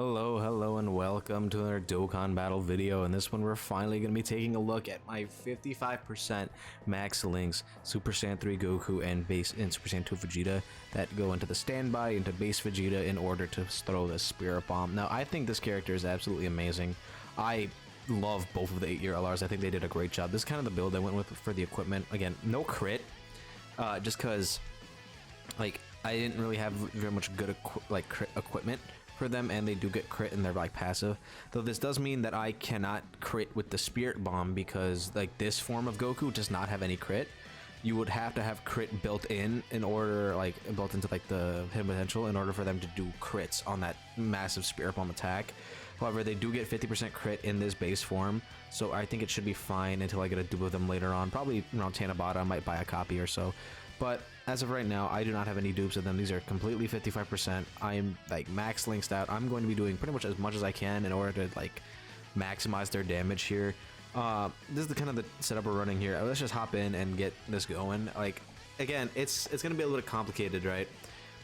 Hello, and welcome to another Dokkan battle video. In this one, we're finally going to be taking a look at my 55% max links, Super Saiyan 3 Goku and Super Saiyan 2 Vegeta that go into the standby, into base Vegeta in order to throw the Spirit Bomb. Now, I think this character is absolutely amazing. I love both of the 8-year LRs. I think they did a great job. This is kind of the build I went with for the equipment. Again, no crit, just because, like, I didn't really have very much good crit equipment for them, and they do get crit and they're like passive. Though this does mean that I cannot crit with the Spirit Bomb because like this form of Goku does not have any crit. You would have to have crit built in order, like built into like the hit potential in order for them to do crits on that massive Spirit Bomb attack. However, they do get 50% crit in this base form, so I think it should be fine until I get a dupe of them later on. Probably around Tanabata, I might buy a copy or so. But as of right now, I do not have any dupes of them. These are completely 55%. I'm like max linksed out. I'm going to be doing pretty much as I can in order to like maximize their damage here. This is the kind of the setup we're running here. Let's just hop in and get this going. Like, again, it's going to be a little complicated, right?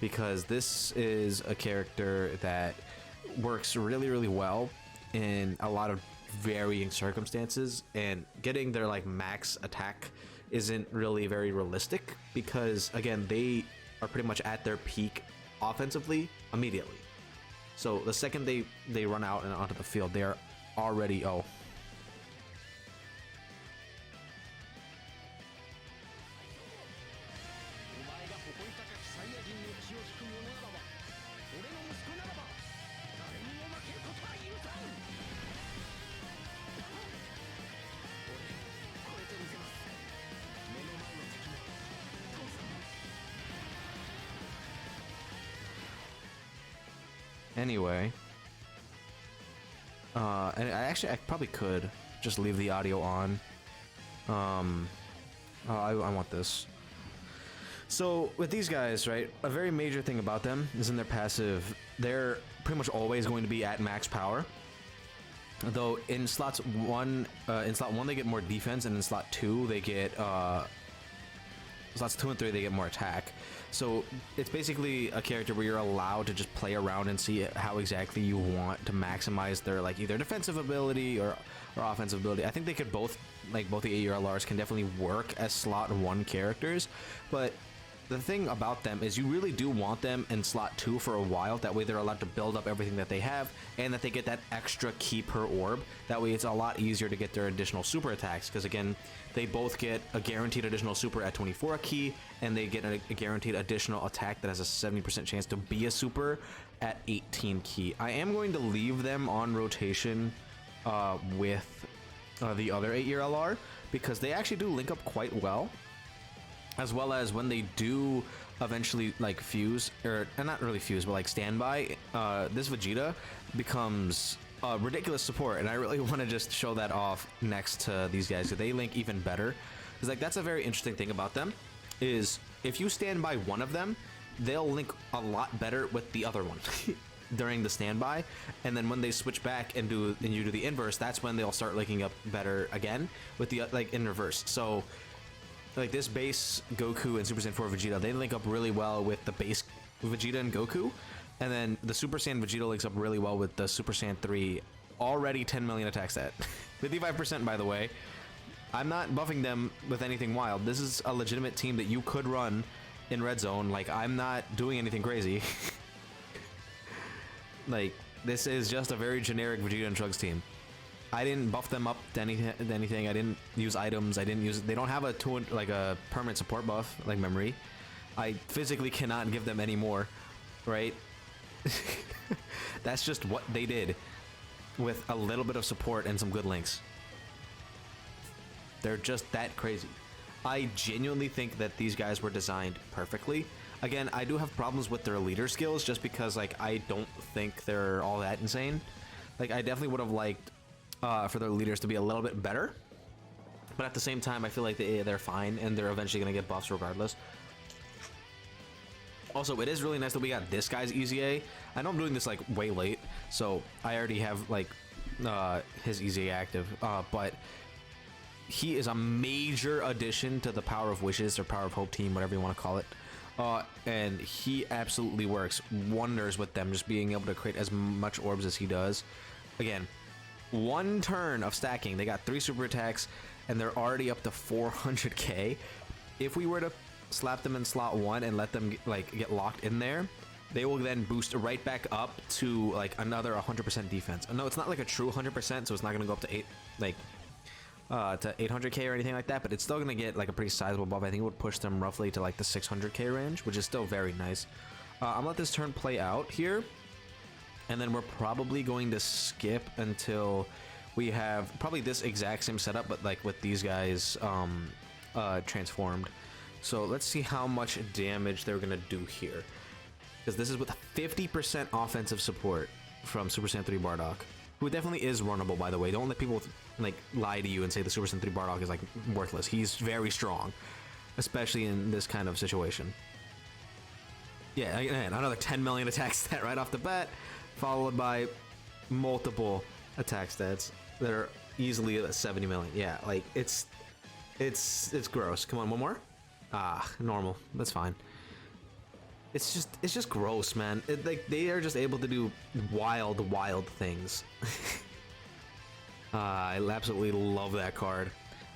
Because this is a character that works really well in a lot of varying circumstances, and getting their like max attack isn't really very realistic because again they are pretty much at their peak offensively immediately. So the second they run out and onto the field, they are already Anyway, and I probably could just leave the audio on. I want this. So with these guys, right, a very major thing about them is in their passive, they're pretty much always going to be at max power. Though in slot 1 they get more defense, and in slot 2 they get slots 2 and 3 they get more attack. So it's basically a character where you're allowed to just play around and see how exactly you want to maximize their like either defensive ability or offensive ability. I think they could both, like both the 8-year LRs can definitely work as slot 1 characters, but the thing about them is you really do want them in slot 2 for a while. That way they're allowed to build up everything that they have, and that they get that extra key per orb. That way it's a lot easier to get their additional super attacks, because again, they both get a guaranteed additional super at 24 key, and they get a guaranteed additional attack that has a 70% chance to be a super at 18 key. I am going to leave them on rotation with the other 8-year LR, because they actually do link up quite well. As well as when they do eventually like fuse, or not really fuse, but like standby, this Vegeta becomes a ridiculous support, and I really want to just show that off next to these guys, because they link even better. Because like that's a very interesting thing about them, is if you stand by one of them, they'll link a lot better with the other one during the standby, and then when they switch back and you do the inverse, that's when they'll start linking up better again with the like in reverse. So like this base Goku and Super Saiyan 4 Vegeta, they link up really well with the base Vegeta and Goku, and then the Super Saiyan Vegeta links up really well with the Super Saiyan 3, already 10 million attack stat. 55% by the way. I'm not buffing them with anything wild. This is a legitimate team that you could run in Red Zone. Like, I'm not doing anything crazy. Like, this is just a very generic Vegeta and Trunks team. I didn't buff them up to anything. I didn't use items. I didn't use. They don't have a permanent support buff like memory. I physically cannot give them any more, right? That's just what they did with a little bit of support and some good links. They're just that crazy. I genuinely think that these guys were designed perfectly. Again, I do have problems with their leader skills just because like I don't think they're all that insane. Like I definitely would have liked for their leaders to be a little bit better, but at the same time I feel like they're fine, and they're eventually going to get buffs regardless. Also, it is really nice that we got this guy's EZA. I know I'm doing this like way late, so I already have like his EZA active, but he is a major addition to the Power of Wishes or Power of Hope team, whatever you want to call it. And he absolutely works wonders with them, just being able to create as much orbs as he does. Again, one turn of stacking, they got 3 super attacks, and they're already up to 400k. If we were to slap them in slot 1 and let them get locked in there, they will then boost right back up to like another 100% defense. No, it's not like a true 100%, so it's not going to go up to 800k or anything like that, but it's still going to get like a pretty sizable buff. I think it would push them roughly to like the 600k range, which is still very nice. I'm gonna let this turn play out here, and then we're probably going to skip until we have probably this exact same setup, but like with these guys transformed. So let's see how much damage they're gonna do here, because this is with 50% offensive support from Super Saiyan 3 Bardock, who definitely is runnable, by the way. Don't let people like lie to you and say the Super Saiyan 3 Bardock is like worthless. He's very strong, especially in this kind of situation. Yeah, again, another 10 million attack stat right off the bat, followed by multiple attack stats that are easily at 70 million. Yeah, like it's gross. Come on, one more. Ah, normal. That's fine. It's just gross, man. Like they are just able to do wild things. I absolutely love that card.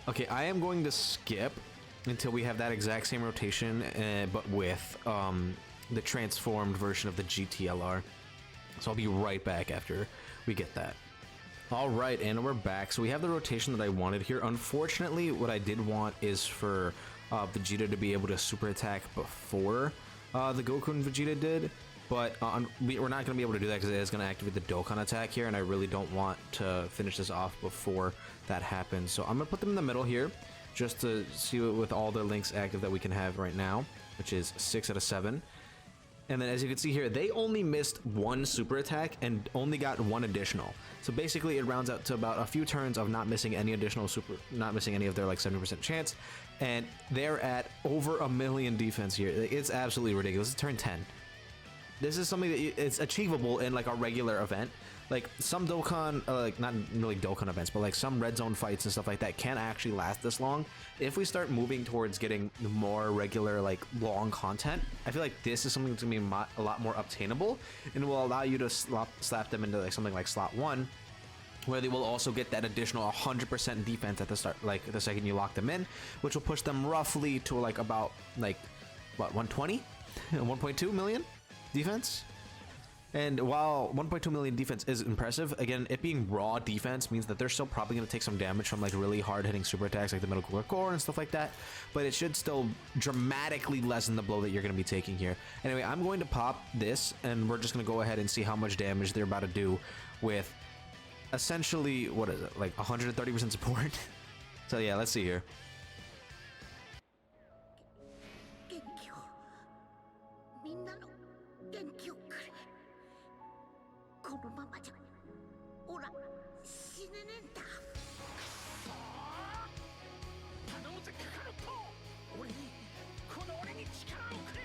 Okay, I am going to skip until we have that exact same rotation, but with the transformed version of the GTLR. So I'll be right back after we get that. All right, and we're back. So we have the rotation that I wanted here. Unfortunately, what I did want is for Vegeta to be able to super attack before the Goku and Vegeta did, but we're not going to be able to do that because it is going to activate the Dokkan attack here, and I really don't want to finish this off before that happens. So I'm going to put them in the middle here just to see with all the links active that we can have right now, which is 6 out of 7. And then as you can see here, they only missed 1 super attack and only got 1 additional. So basically it rounds out to about a few turns of not missing any additional not missing any of their like 70% chance. And they're at over 1 million defense here. It's absolutely ridiculous. It's turn 10. This is something that it's achievable in like a regular event. Like some Dokkan, like not really Dokkan events, but like some red zone fights and stuff like that can actually last this long. If we start moving towards getting more regular, like long content, I feel like this is something that's gonna be a lot more obtainable, and will allow you to slap them into like something like slot 1, where they will also get that additional 100% defense at the start, like the second you lock them in, which will push them roughly to like about like what 120, 1.2 million defense. And while 1.2 million defense is impressive, again, it being raw defense means that they're still probably going to take some damage from like really hard hitting super attacks like the middle core and stuff like that, but it should still dramatically lessen the blow that you're going to be taking here. Anyway, I'm going to pop this, and we're just going to go ahead and see how much damage they're about to do with essentially, what is it, like 130% support? So yeah, let's see here. 俺にこの俺に力をくれ。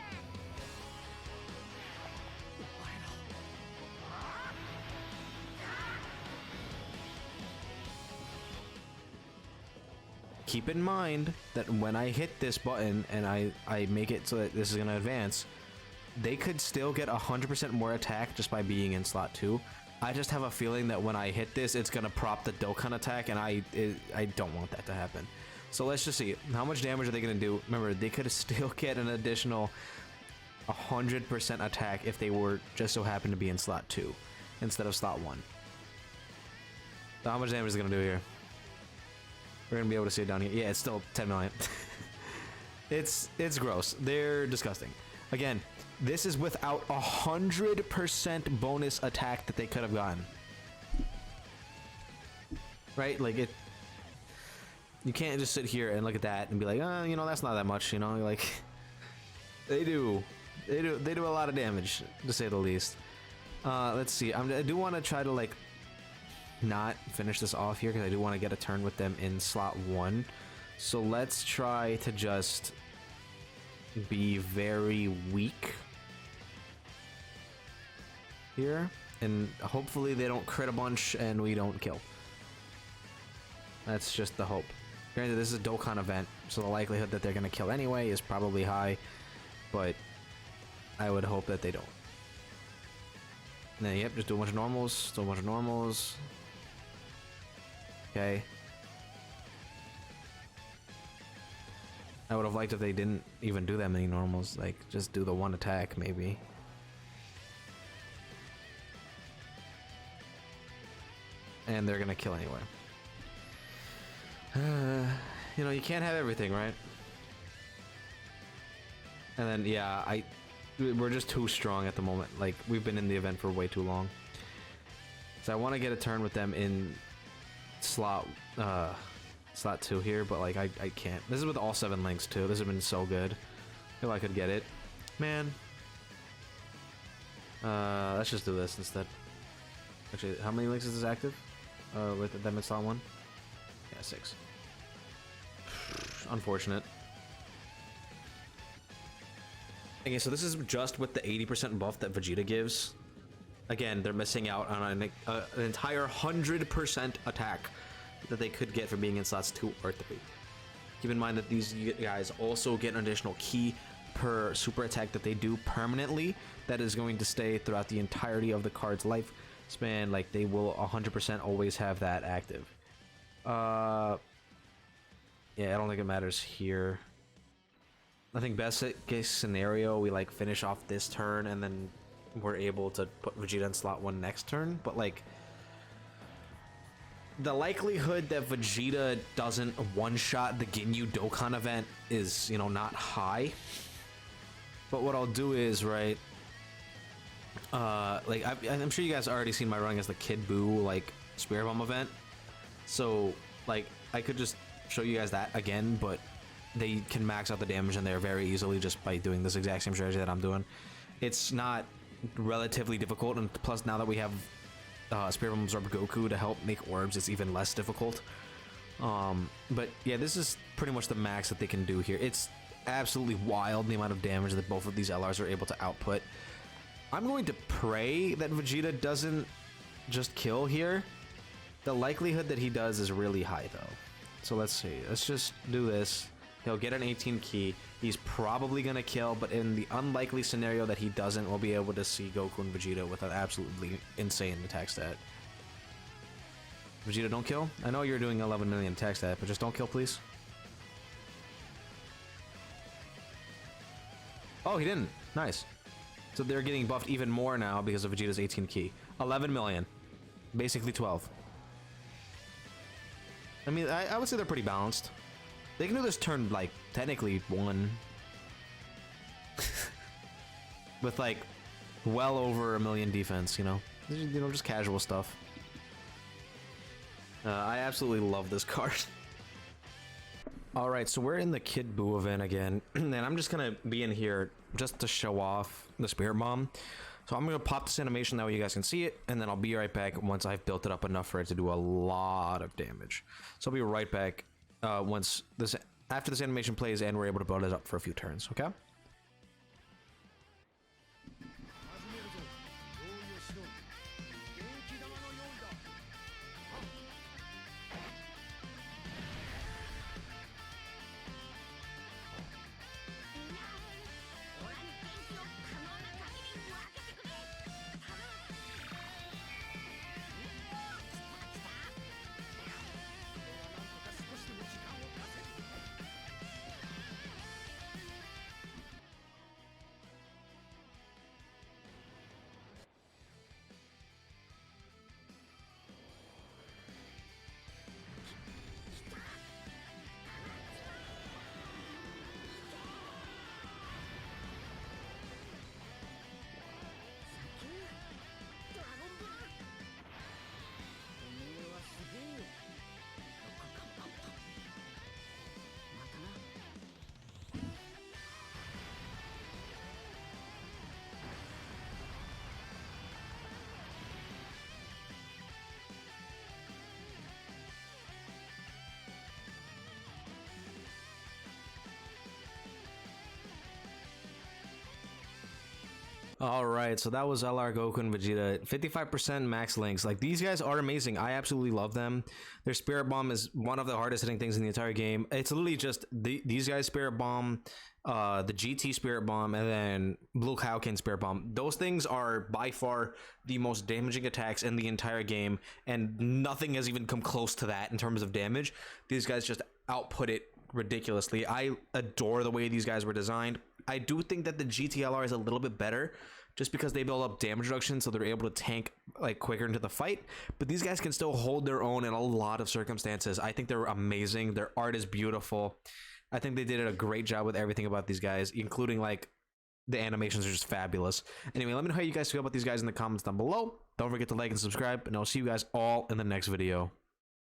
お前ら。Keep in mind that when I hit this button and I make it so that this is going to advance, they could still get 100% more attack just by being in slot 2. I just have a feeling that when I hit this, it's going to prop the Dokkan attack, and I don't want that to happen. So let's just see. How much damage are they going to do? Remember, they could still get an additional 100% attack if they were just so happen to be in slot 2 instead of slot 1. So how much damage is it going to do here? We're going to be able to see it down here. Yeah, it's still 10 million. It's gross. They're disgusting. Again, this is without 100% bonus attack that they could have gotten. Right? Like, it... You can't just sit here and look at that and be like, oh, you know, that's not that much, you know? Like, they do a lot of damage, to say the least. Let's see. I do want to try to, like, not finish this off here, because I do want to get a turn with them in slot 1. So let's try to just be very weak here, and hopefully they don't crit a bunch and we don't kill. That's just the hope. Granted, this is a Dokkan event, so the likelihood that they're going to kill anyway is probably high, but I would hope that they don't. And then, yep, just do a bunch of normals, do a bunch of normals. Okay. I would have liked if they didn't even do that many normals, like just do the one attack maybe. And they're gonna kill anyway. You know, you can't have everything, right? And then, yeah, we're just too strong at the moment. Like, we've been in the event for way too long. So I want to get a turn with them in slot 2 here, but like I can't. This is with all 7 links too. This has been so good. If I could get it, man. Let's just do this instead. Actually, how many links is this active? With them in slot 1? Yeah, 6. Unfortunate. Okay, so this is just with the 80% buff that Vegeta gives. Again, they're missing out on an entire 100% attack that they could get for being in slots 2 or 3. Keep in mind that these guys also get an additional key per super attack that they do permanently that is going to stay throughout the entirety of the card's lifespan. Like, they will 100% always have that active. Yeah, I don't think it matters here. I think best case scenario, we like finish off this turn and then we're able to put Vegeta in slot 1 next turn, but like the likelihood that Vegeta doesn't one-shot the Ginyu Dokkan event is, you know, not high. But what I'll do is, right, like I'm sure you guys already seen my run as the Kid Buu like Spirit Bomb event, so like I could just show you guys that again, but they can max out the damage in there very easily just by doing this exact same strategy that I'm doing. It's not relatively difficult, and plus now that we have Spirit Bomb Absorb Goku to help make orbs, it's even less difficult. But yeah, this is pretty much the max that they can do here. It's absolutely wild the amount of damage that both of these LRs are able to output. I'm going to pray that Vegeta doesn't just kill here. The likelihood that he does is really high though. So let's see, let's just do this. He'll get an 18 key. He's probably gonna kill, but in the unlikely scenario that he doesn't, we'll be able to see Goku and Vegeta with an absolutely insane attack stat. Vegeta, don't kill. I know you're doing 11 million attack stat, but just don't kill, please. Oh, he didn't. Nice. So they're getting buffed even more now because of Vegeta's 18 key. 11 million. Basically 12. I mean, I would say they're pretty balanced. They can do this turn, like, technically 1. With, like, well over 1 million defense, you know? You know, just casual stuff. I absolutely love this card. Alright, so we're in the Kid Buu event again. And I'm just gonna be in here just to show off the Spirit Bomb. So I'm gonna pop this animation, that way you guys can see it. And then I'll be right back once I've built it up enough for it to do a lot of damage. So I'll be right back. Once this, after this animation plays and we're able to build it up for a few turns, okay? All right, so that was LR Goku and Vegeta. 55% max links. Like, these guys are amazing. I absolutely love them. Their Spirit Bomb is one of the hardest hitting things in the entire game. It's literally just these guys Spirit Bomb, the GT Spirit Bomb, and then Blue Kaioken Spirit Bomb. Those things are by far the most damaging attacks in the entire game, and nothing has even come close to that in terms of damage. These guys just output it ridiculously. I adore the way these guys were designed. I do think that the GTLR is a little bit better just because they build up damage reduction, so they're able to tank like quicker into the fight, but these guys can still hold their own in a lot of circumstances. I think they're amazing. Their art is beautiful. I think they did a great job with everything about these guys, including like the animations are just fabulous. Anyway, let me know how you guys feel about these guys in the comments down below. Don't forget to like and subscribe, and I'll see you guys all in the next video.